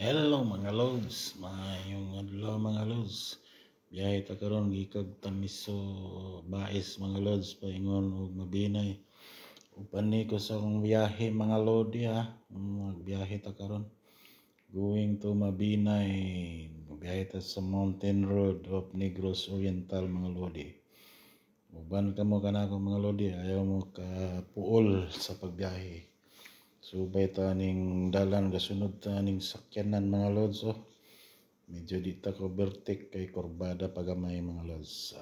Hello mga lods, maayong adlaw mga lods. Biyahe ta karon gikag Tamiso Bais mga lods paingon og Mabinay. Upan ni ko sa akong biyahe mga lodi ha. Magbiyahe ta karon going to Mabinay. Biyahe ta sa Mountain Road of Negros Oriental mga lodi. Uban ka mo kanako mga lodi, ayaw mo ka puol sa pagbiyahe. Subay ta ning dalan gasunod ta ning sakyanan mga lods medyo di ta ko overtake kay kurbada pagamay mga lods.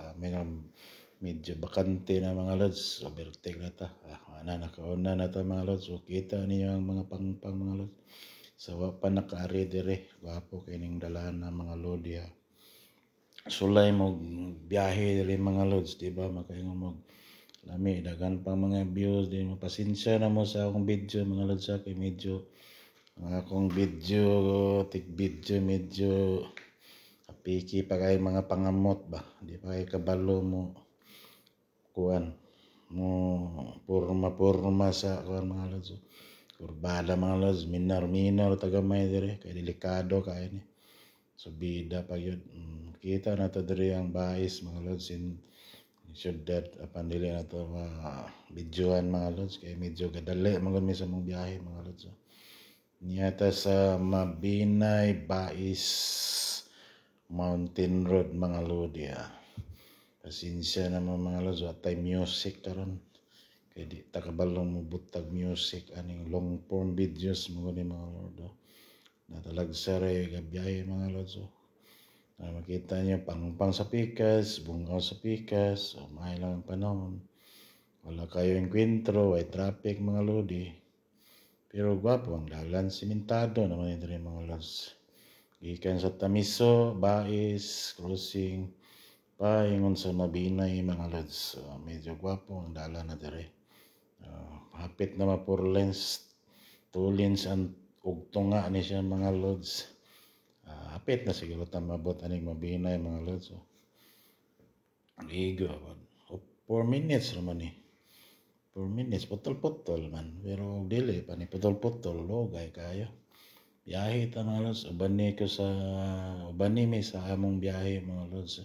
Medyo bakante na mga lods, overtake na ta. Nakauna na ta mga lods. So kita niyo ang mga pangpang mga lods. Sawa pa nakaari dire, gwapo kay ning dalan na mga lodi ha. Sulay mo biyahe dire mga lods, di ba? Makaingon mo lami dagan pa mga views din, pasensya na mo sa akong video mga lods kay medyo ang akong video medyo apiki pa kay mga pangamot ba, di pa kay kabalo mo kuan mo purma sa kuan mga lods. Kurbada mga lods, minor tagamay dire kay delikado kay ni subida pa yun. Kita na to dire ang Bais mga lods in syudad apan dili na to videoan mga lods kay medyo gadali magud mi sa mong biyahe mga lods. Niyata sa Mabinay Bais Mountain Road mga lodi pasensya na mo mga lods, atay music karon kay di ta kabalong mo butag music aning long form videos mo ni mga lodi. Natalagsa ray gabiyahe mga lods. Makita niyo pang sa pikas, bungaw sa pikas, may lang ang panahon. Wala kayo enkwentro, ay traffic mga lodi. Pero gwapo ang dalan, simentado naman ito rin mga lods. Gikan sa Tamiso, Bais, crossing, paingon sa Mabinay mga lods. Medyo gwapo ang dalan na dire. Hapit na 4 lanes, 2 lanes ang ugtunga ni siya mga lods. Hapit na siguro ta mabot aning Mabinay mga lods. Ligo 4 minutes naman 4 minutes putol-putol man, pero dili pa ni putol-putol logay kayo. Biyahe ta mga lods, uban ni mi sa among biyahe mga lods.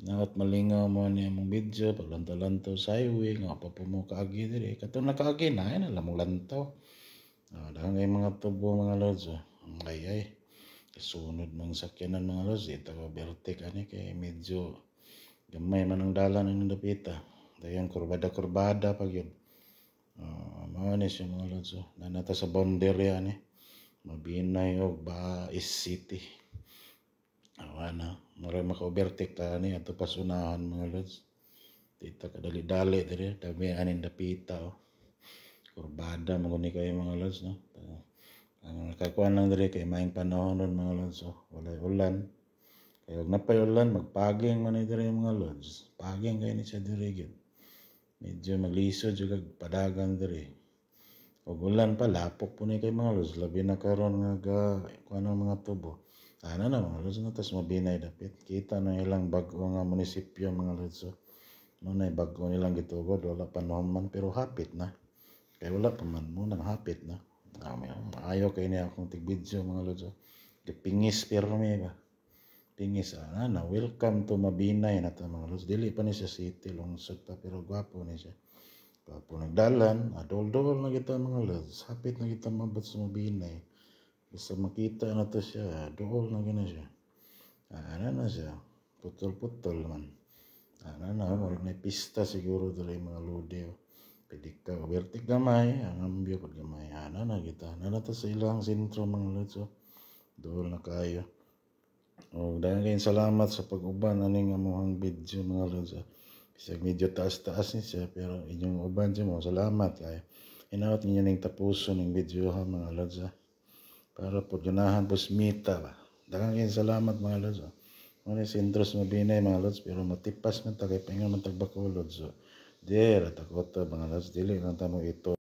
Nawat malingaw mo ni among video paglantaw-lantaw sa highway nga pa mo kaagi diri. Katong nakaagi na ay nalamong lantaw. Dangay mga tubo mga lods. Ay. Sunod ng sakyanan mga lods, ito overtake ani kay medyo gamay man ang dalan ng dapita. Dayon kurbada pag yun. Mao ni siya mga lods. Nanata sa boundary ani. Mabinay og Bais City. Mura maka-overtake ta ani ato pasunahan mga lods. Dito kadali-dali dire, dami aning dapita Kurbada maguni kayo mga lods no. Ang nakakuan lang diri kay maing panahon ron mga lods. Walay ulan. Kaya huwag napay ulan, magpaging man diri mga lods. Paging kayo ni siya diri gyud. Medyo magliso juga padagan diri. Huwag ulan pa, lapok po ni kay mga lods. Labi na karon nga kuan ang mga tubo. Na mga lods na tas Mabinay dapit. Kita na ilang bag-o nga munisipyo mga lods. Muna bag-o nilang gitugod, wala panahon man pero hapit na. Kaya wala pa man muna hapit na. Ayaw kayo niya akong tig-video mga lods. Pingis pero may ba? Pingis welcome to Mabinay na ito mga lods. Dili pa ni siya city, lungsod pa pero gwapo ni siya. Gwapo nagdalan, dol-dol na kita mga lods. Hapit na kita mabot sa Mabinay. Basta makita na to siya, dol na gina siya. Na siya, putol-putol man. Marag na pista siguro dali mga lodi. Pwede ka, overtake gamay, ang ambyo pag gamay. Na kita. Na to sa ilang sentro mga lods. Doon na kayo. Dahil kayong salamat sa pag-uban aning amuhang video mga lods. Bisag medyo taas-taas ni siya, pero inyong uban siya mo. Salamat kayo. Inawat ninyo ning tapuso ng video ha mga lods. Para po ganahan po smita ba. Dahil kayong salamat mga lods. Ano sentro sa Mabinay mga lods, pero matipas man tagay paingon man tagbako lods. Dira takot mga lods, dili lang tamo ito.